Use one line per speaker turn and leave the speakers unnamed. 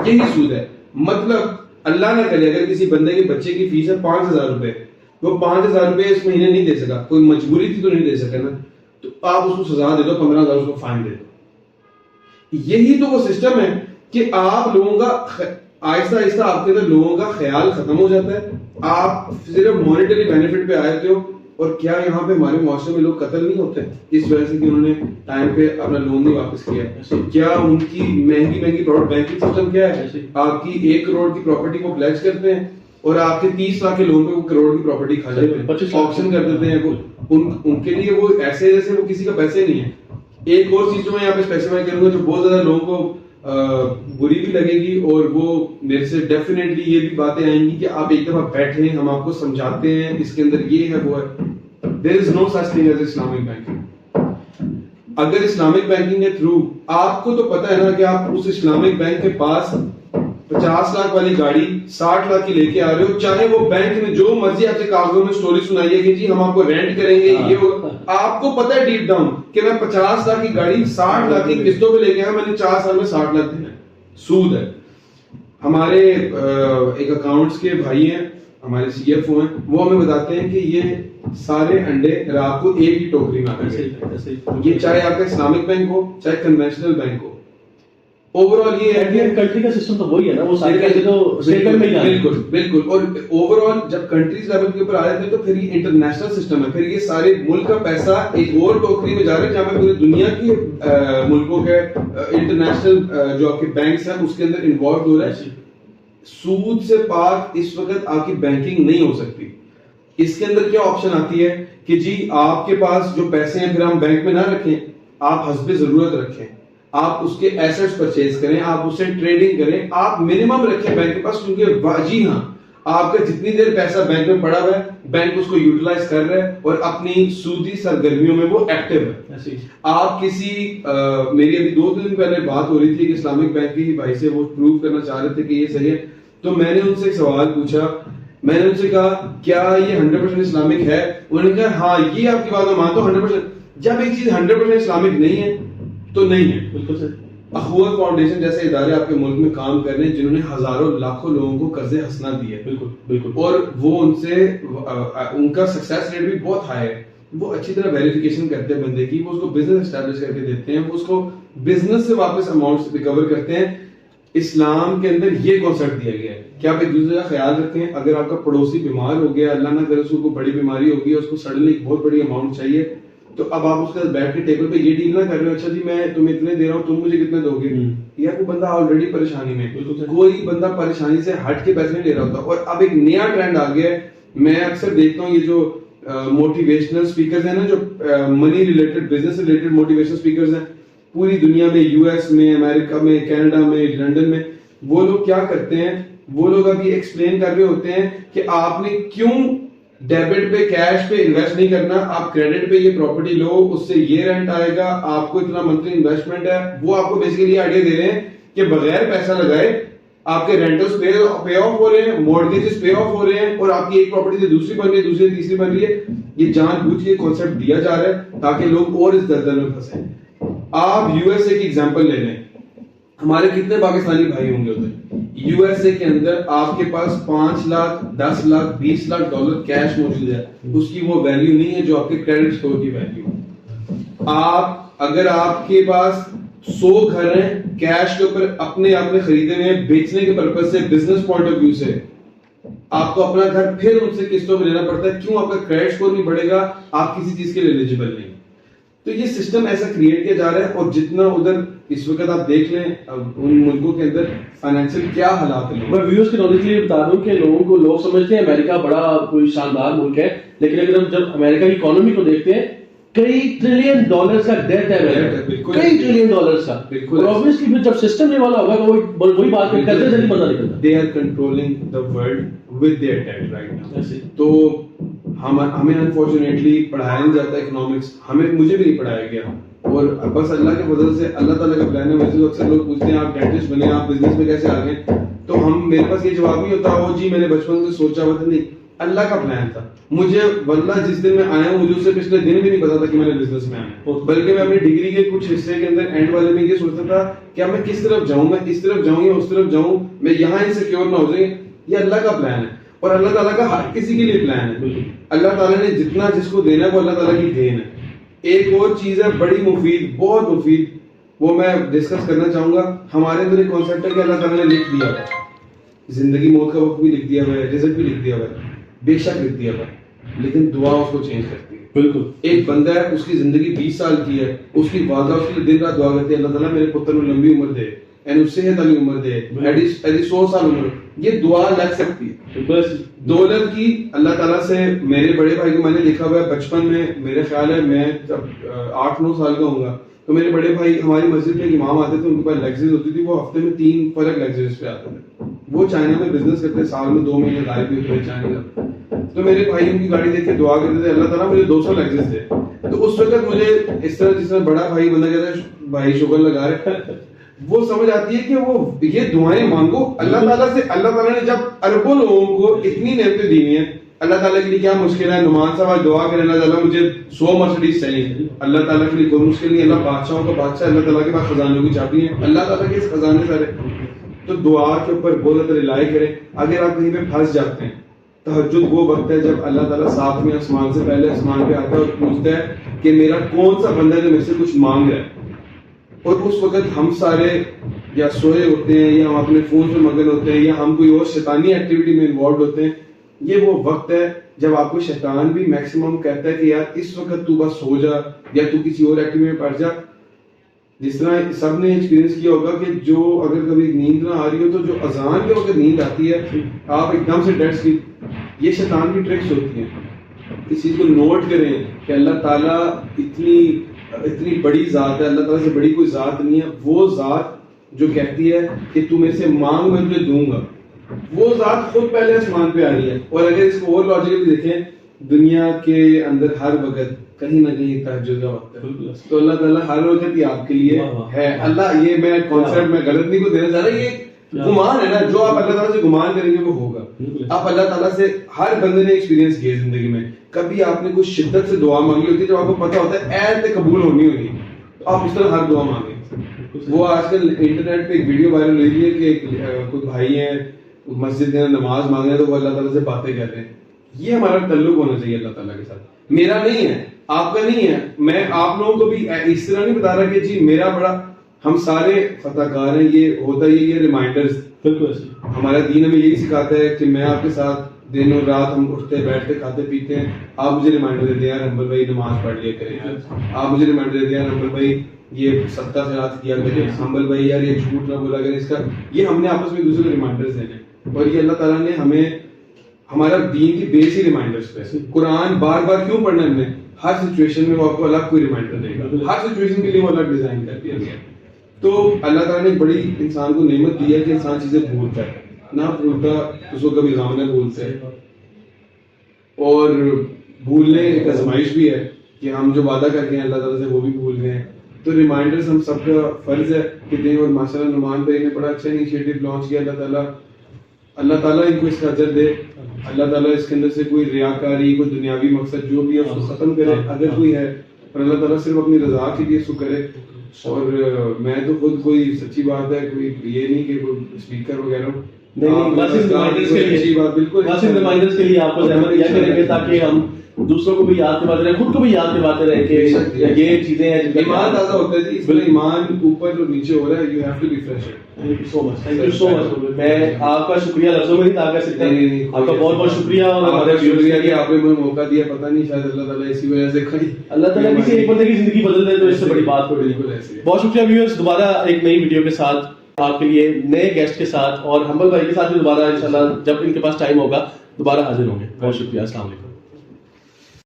یہی سود ہے. مطلب اللہ نہ کرے اگر کسی بندے کے بچے کی فیس ہے 5,000 روپے, وہ 5,000 روپے اس مہینے نہیں دے سکا, کوئی مجبوری تھی تو نہیں دے سکا نا, تو آپ اس کو سزا دے دو, 15,000 اس کو فائن دے دو. یہی تو وہ سسٹم ہے کہ آپ لوگوں کا آہستہ آہستہ آپ کے اندر لوگوں کا خیال ختم ہو جاتا ہے. آپ صرف مانیٹری بینیفٹ پہ آئے ہو. اور کیا یہاں پہ ہمارے معاشرے میں لوگ قتل نہیں ہوتے اس وجہ سے کہ انہوں نے ٹائم پہ اپنا لون نہیں واپس کیا؟ کیا ان کی مہنگی بینکنگ سسٹم کیا ہے؟ آپ کی 1 کروڑ کی پراپرٹی کو پلیج کرتے ہیں اور آپ کے 30 لاکھ کے لون پہ وہ کروڑ کی پراپرٹی کھا جاتے ہیں, آکشن کر دیتے ہیں. ان کے لیے وہ ایسے جیسے وہ کسی کا پیسے نہیں ہے. ایک اور چیز جو میں یہاں پہ اسپیسیفائی کروں گا جو بہت زیادہ لوگوں کو بری بھی لگے گی, اور وہ میرے سے ڈیفینیٹلی یہ بھی باتیں آئیں گی کہ آپ ایک دفعہ بیٹھیں, ہم آپ کو سمجھاتے ہیں اس کے اندر یہ ہے وہ ہے. There is no such thing as Islamic banking. اگر اسلامک بینکنگ کے تھرو آپ کو تو پتا ہے نا کہ آپ اس اسلامک بینک کے پاس 50 لاکھ والی گاڑی 60 لاکھ کی لے کے آ رہے ہو, چاہے وہ بینک نے جو مرضی آپ سے کاغذوں میں سٹوری سنائی ہے کہ جی ہم آپ کو رینٹ کریں گے, یہ ہوگا, آپ کو پتا ہے ڈیپ ڈاؤن کہ میں 50 لاکھ کی گاڑی 60 لاکھ کی قسطوں پہ لے کے آیا, میں نے 4 سال میں 60 لاکھ دینا ہے. سود ہے. ہمارے ایک اکاؤنٹس کے بھائی ہیں, ہمارے سی ایف او ہیں, وہ ہمیں بتاتے ہیں کہ یہ سارے انڈے رات کو ایک ہی ٹوکری میں آتے ہیں. یہ چاہے آپ کا اسلامک بینک ہو چاہے کنونشنل بینک ہو, اوور آل یہ ہے کہ
کنٹری کا سسٹم تو وہی ہے نا, وہ سارے پیسے تو اسٹیٹ بینک میں ہی جاتے ہیں.
بالکل بالکل. اور اوور آل جب کنٹریز لیول کے اوپر آ جاتے ہیں تو پھر یہ انٹرنیشنل سسٹم ہے, پھر یہ سارے ملک کا پیسہ ایک اور ٹوکری میں جا رہا ہے جہاں پہ پوری دنیا کی ملکوں کے انٹرنیشنل جو آپ کے بینکس ہیں اس کے اندر انوالو ہو رہا ہے. سود سے پاک اس وقت آپ کی بینکنگ نہیں ہو سکتی. اس کے اندر کیا آپشن آتی ہے کہ جی آپ کے پاس جو پیسے ہیں پھر ہم بینک میں نہ رکھیں, آپ حسب ضرورت رکھیں, آپ اس کے ایسٹس پرچیز کریں, آپ اس سے ٹریڈنگ کریں, آپ منیمم رکھیں بینک کے پاس, کیونکہ جی ہاں آپ کا جتنی دیر پیسہ بینک میں پڑا ہوا ہے بینک اس کو یوٹیلائز کر رہا ہے اور اپنی سودی سرگرمیوں میں وہ ایکٹیو ہے. آپ کسی میری ابھی 2 دن پہلے بات ہو رہی تھی کہ اسلامک بینک کے بھائی سے وہ پروو کرنا چاہ رہے تھے کہ یہ صحیح ہے, تو میں نے ان سے ایک سوال پوچھا, میں نے ان سے کہا کیا یہ 100% اسلامک ہے؟ انہوں نے کہا ہاں یہ آپ کی بات میں مانتا ہوں 100%. جب ایک چیز 100% اسلامک نہیں ہے تو نہیں ہے. بالکل سر. اخوت فاؤنڈیشن جیسے ادارے آپ کے ملک میں کام کر رہے ہیں جنہوں نے ہزاروں لاکھوں لوگوں کو قرض حسنہ دیے. بالکل بالکل. اور وہ ان سے ان کا سکسیس ریٹ بھی بہت ہائی ہے. وہ اچھی طرح ویریفیکیشن کرتے ہیں بندے کی, وہ اس کو بزنس اسٹیبلش کر کے دیتے ہیں, وہ اس کو بزنس سے واپس اماؤنٹ ریکور کرتے ہیں. اسلام کے اندر یہ کانسیپٹ دیا گیا ہے کہ آپ ایک دوسرے کا خیال رکھیں. اگر آپ کا پڑوسی بیمار ہو گیا, اللہ نہ کرے اس کو بڑی بیماری ہوگی, اس کو سڈنلی ایک بہت بڑی اماؤنٹ چاہیے, تو اب آپ اس کے ساتھ بیٹھ کے ٹیبل پہ یہ ڈیل نہ کر رہے ہو اچھا جی میں تمہیں اتنے دے رہا ہوں تم مجھے کتنے دو گے. یا کوئی بندہ آلریڈی پریشانی میں, کوئی بندہ پریشانی سے ہٹ کے پیسے نہیں لے رہا ہوتا. اور اب ایک نیا ٹرینڈ آ گیا ہے, میں اکثر دیکھتا ہوں یہ جو موٹیویشنل اسپیکرز ہیں نا, جو money related business related motivational speakers ہیں پوری دنیا میں, یو ایس میں, امریکہ میں, کینیڈا میں, لنڈن میں, وہ لوگ کیا کرتے ہیں, وہ لوگ ابھی ایکسپلین کر رہے ہوتے ہیں کہ آپ نے کیوں ڈیبٹ پہ کیش پہ انویسٹ نہیں کرنا, آپ کریڈٹ پہ یہ پراپرٹی لو, اس سے یہ رینٹ آئے گا, آپ کو اتنا منتھلی انویسٹمنٹ ہے. وہ آپ کو بیسیکلی یہ آئیڈیا دے رہے ہیں کہ بغیر پیسہ لگائے آپ کے رینٹلز پے آف ہو رہے ہیں, مورگیجز پے آف ہو رہے ہیں, اور آپ کی ایک پراپرٹی سے دوسری بن رہی ہے, دوسری سے تیسری بن رہی ہے. یہ جان بوجھ کے کانسیپٹ دیا جا رہا ہے تاکہ لوگ اور اس دلدل میں پھنسیں. آپ یو ایس اے کی ایگزامپل لے لیں, ہمارے کتنے پاکستانی بھائی ہوں گے ادھر. یو ایس اے کے اندر آپ کے پاس 5 لاکھ 10 لاکھ 20 لاکھ ڈالر کیش موجود ہے, اس کی وہ ویلیو نہیں ہے جو آپ کے کریڈٹ اسکور کی ویلیو ہے. آپ اگر آپ کے پاس 100 گھر ہیں کیش کے اوپر اپنے آپ نے خریدے ہوئے بیچنے کے پرپز سے, بزنس پوائنٹ آف ویو سے, آپ کو اپنا گھر پھر ان سے قسطوں میں لینا پڑتا ہے. کیوں؟ آپ کا کریڈٹ اسکور نہیں بڑھے گا, آپ کسی چیز کے لیے ایلیجیبل نہیں. تو یہ سسٹم ایسا کریٹ کیا جا رہا ہے, اور جتنا ادھر اس وقت آپ دیکھ لیں ان ملکوں کے اندر فائنینشیل کیا حالات ہیں.
میں ویورز کے نالج کے لیے بتا دوں کہ لوگ سمجھتے ہیں امریکہ بڑا کوئی شاندار ملک ہے, لیکن اگر ہم جب امریکہ کی اکانومی کو دیکھتے ہیں کئی ٹریلین ڈالرز کا ڈیٹ ہے, کئی ٹریلین ڈالرز کا. اور obviously جب سسٹم یہ والا ہوگا وہی بات کرتے سے نہیں پتہ نکلتا.
They are controlling the world with their debt right now. تو ہمیں انفارچونیٹلی پڑھایا نہیں جاتا اکنامکس, مجھے بھی نہیں پڑھایا گیا, اور بس اللہ کے فضل سے اللہ تعالیٰ کا پلان ہے. ویسے تو اکثر لوگ پوچھتے ہیں آپ ڈینٹسٹ بنے, آپ بزنس میں کیسے آ گئے, تو میرے پاس یہ جواب نہیں ہوتا وہ جی میں نے بچپن سے سوچا ہوا تھا. نہیں, اللہ کا پلان تھا. مجھے واللہ جس دن میں آیا ہوں مجھے اس سے پچھلے دن بھی نہیں پتا تھا کہ میں نے بزنس میں آنا ہے, بلکہ میں اپنی ڈگری کے کچھ حصے کے اندر اینڈ والے میں یہ سوچتا تھا کہ میں کس طرف جاؤں, میں اس طرف جاؤں یا اس طرف جاؤں, میں یہاں انسیکیور نہ ہو جائیں. یہ اللہ کا پلان ہے اور اللہ تعالیٰ کا ہر کسی کے لیے پلان ہے. اللہ تعالیٰ نے جتنا جس کو دینا ہے وہ اللہ تعالیٰ کی دین ہے. ایک اور چیز ہے بڑی مفید, بہت مفید, وہ میں ڈسکس کرنا چاہوں گا. ہمارے اندر ایک کانسیپٹ ہے کہ اللہ تعالیٰ نے لکھ دیا ہوا ہے, زندگی موت کا وقت بھی لکھ دیا ہوا ہے, رزق بھی لکھ دیا ہوا ہے, بے شک لکھ دیا ہوا ہے, لیکن دعا اس کو چینج کرتی ہے. بالکل. ایک بندہ ہے, اس کی زندگی 20 سال کی ہے, اس کی والدہ اس کے لیے دن رات دعا کرتی ہے, اللہ تعالیٰ میرے پتر کو لمبی عمر دے, اس صحت والی عمر دے, ایسی 100 سال عمر. یہ دعا لگ سکتی ہے. دولت کی اللہ تعالیٰ سے, میرے بڑے بھائی کو میں نے دیکھا ہوا ہے بچپن میں, میرے خیال ہے میں جب 8-9 سال کا ہوں گا تو میرے بڑے بھائی ہماری مسجد میں امام آتے تھے, ان کے پاس لیگزریز ہوتی تھی, وہ ہفتے میں 3 فرق لیگزریز پہ آتے تھے. وہ چائنا میں بزنس کرتے, سال میں 2 مہینے غائب بھی ہوتے چائنا. تو میرے بھائی ان کی گاڑی دیکھ کے دعا کرتے تھے اللہ تعالیٰ مجھے 200 لیگزریز دے. تو اس وقت مجھے اس طرح بڑا بھائی بندہ کہتا ہے بھائی شکر لگا رہے, وہ سمجھ آتی ہے کہ وہ یہ دعائیں مانگو اللہ تعالیٰ سے. اللہ تعالیٰ نے جب اربوں لوگوں کو اتنی نعمتیں دی ہیں, اللہ تعالیٰ کے لیے کیا مشکل ہے؟ نعمان صاحب دعا کریں اللہ تعالیٰ مجھے 100 مرسیڈیز چاہیے, اللہ تعالیٰ کے لیے کوئی مشکل نہیں. اللہ بادشاہوں کا بادشاہ, اللہ تعالیٰ کے پاس خزانوں کی چابی ہیں, اللہ تعالیٰ کے خزانے سارے. تو دعا کے اوپر بہت زیادہ ریلائی کریں. اگر آپ کہیں پہ پھنس جاتے ہیں, تہجد وہ وقت ہے جب اللہ تعالیٰ ساتویں آسمان سے پہلے آسمان پہ آتا ہے اور پوچھتا ہے کہ میرا کون سا بندہ ہے جو میرے سے کچھ مانگ رہا ہے. اور اس وقت ہم سارے یا سوئے ہوتے ہیں یا ہم اپنے فون پہ مگن ہوتے ہیں یا ہم کوئی اور شیطانی ایکٹیویٹی میں انوالوڈ ہوتے ہیں. یہ وہ وقت ہے جب آپ کو شیطان بھی میکسیمم کہتا ہے کہ یار اس وقت تو بس سو جا یا تو کسی اور ایکٹیویٹی میں پڑ جا. جس طرح سب نے ایکسپیرینس کیا ہوگا کہ جو اگر کبھی نیند نہ آ رہی ہو تو جو اذان کے وقت نیند آتی ہے آپ ایک دم سے ڈیڈ سلیپ, یہ شیطان کی ٹرکس ہوتی ہیں. اس چیز کو نوٹ کریں کہ اللہ تعالیٰ اتنی بڑی ذات ہے, اللہ تعالیٰ سے بڑی کوئی ذات نہیں ہے. وہ ذات جو کہتی ہے کہ تو میرے سے مانگ میں تجھے دوں گا, وہ ذات خود پہلے آسمان پہ آ رہی ہے. اور اگر اس کو اور لاجیکلی دیکھیں, دنیا کے اندر ہر وقت کہیں نہ کہیں تہجد کا وقت ہے, تو اللہ تعالیٰ ہر وقت ہی آپ کے لیے ہے. اللہ یہ میں کانسیپٹ میں غلط نہیں کو دینا چاہ رہا, یہ گمان ہے نا, جو آپ اللہ تعالیٰ سے گمان کریں گے وہ ہوگا. آپ اللہ تعالیٰ سے, ہر بندے نے ایکسپیرینس کیا زندگی میں, کبھی آپ نے کچھ شدت سے دعا مانگی ہوتی ہے جب آپ کو پتا ہوتا ہے ایت قبول ہونی ہوگی, تو آپ اس طرح ہر دعا مانگیں. وہ آج کل انٹرنیٹ پہ ایک ویڈیو وائرل ہو رہی ہے کہ کوئی بھائی ہیں مسجد میں نماز مانگ رہے ہیں تو وہ اللہ تعالیٰ سے باتیں کر رہے ہیں. یہ ہمارا تعلق ہونا چاہیے اللہ تعالیٰ کے ساتھ, میرا نہیں ہے, آپ کا نہیں ہے. میں آپ لوگوں کو بھی اس طرح نہیں بتا رہا کہ جی میرا بڑا, ہم سارے خطا کار ہیں. یہ ہوتا ہے یہ ریمائنڈرز, ہمارا دین ہمیں یہی سکھاتا ہے کہ میں آپ کے ساتھ دن اور رات ہم اٹھتے بیٹھتے کھاتے پیتے ہیں. آپ مجھے ریمائنڈر دیتے ہیں یار ہمبل بھائی نماز پڑھ لیا کریں یار, آپ مجھے ریمائنڈر دیتے ہیں یار ہمبل بھائی یہ 7 سے رات کیا کریں, ہمبل بھائی یار یہ جھوٹ نہ بولا کریں. اس کا یہ ہم نے آپس میں ایک دوسرے کو ریمائنڈرز دینے, اور یہ اللہ تعالیٰ نے ہمیں ہمارا دین کی بیس ہی ریمائنڈرز پہ. قرآن بار بار کیوں پڑھنا ہے ہم نے؟ ہر سچویشن میں وہ آپ کو الگ کوئی ریمائنڈر دے گا, ہر سچویشن کے لیے وہ الگ ڈیزائن کر دیا گیا. تو اللہ تعالیٰ نے بڑی انسان کو نعمت دی ہے کہ انسان چیزیں بھولتا ہے, نہ بھولتا اس کو کبھی غم نہ بھولتا ہے. اور بھولنے ایک آزمائش بھی ہے کہ ہم جو وعدہ کر کے ہیں اللہ تعالیٰ سے وہ بھی بھول گئے ہیں. تو ریمائنڈرز ہم سب کا فرض ہے کہ دیں. اور ماشاء اللہ نعمان بھائی نے بڑا اچھا انیشیٹو لانچ کیا. اللہ تعالیٰ ان کو اس کا اجر دے. اللہ تعالیٰ اس کے اندر سے کوئی ریاکاری, کوئی دنیاوی مقصد جو بھی ہے اس کو ختم کرے اگر کوئی ہے, اور اللہ تعالیٰ صرف اپنی رضا کے لیے اس کو کرے. اور میں تو خود کوئی سچی بات ہے کوئی یہ نہیں کہ کوئی اسپیکر وغیرہ ہوں,
نہیں, بس ان ریمائنڈرز کے لیے آپ کو رحمت کیا کریں گے تاکہ ہم دوسروں کو بھی یاد کرواتے رہیں, خود کو بھی یاد کرواتے رہیں کہ یہ چیزیں ہیں.
ایمان تازہ ہوتا ہے, اس میں ایمان اوپر اور نیچے ہو رہا ہے. You have to be fresh.
Thank you so much, thank you so much. میں آپ کا شکریہ لفظوں میں نہیں ادا کر سکتا. آپ کا بہت بہت شکریہ, اور ہمارے
شکریہ کہ آپ نے مجھے موقع دیا. پتہ نہیں شاید اللہ تعالیٰ اسی وجہ سے
اللہ تعالیٰ کسی ایک بندے کی زندگی بدل دے تو اس سے بڑی بات ہو رہی ہے. بہت شکریہ ویورز, دوبارہ ایک نئی ویڈیو کے ساتھ آپ کے لیے, نئے گیسٹ کے ساتھ, اور ہمبل بھائی کے ساتھ بھی دوبارہ انشاءاللہ جب ان کے پاس ٹائم ہوگا دوبارہ حاضر ہوں گے. بہت شکریہ, السلام علیکم.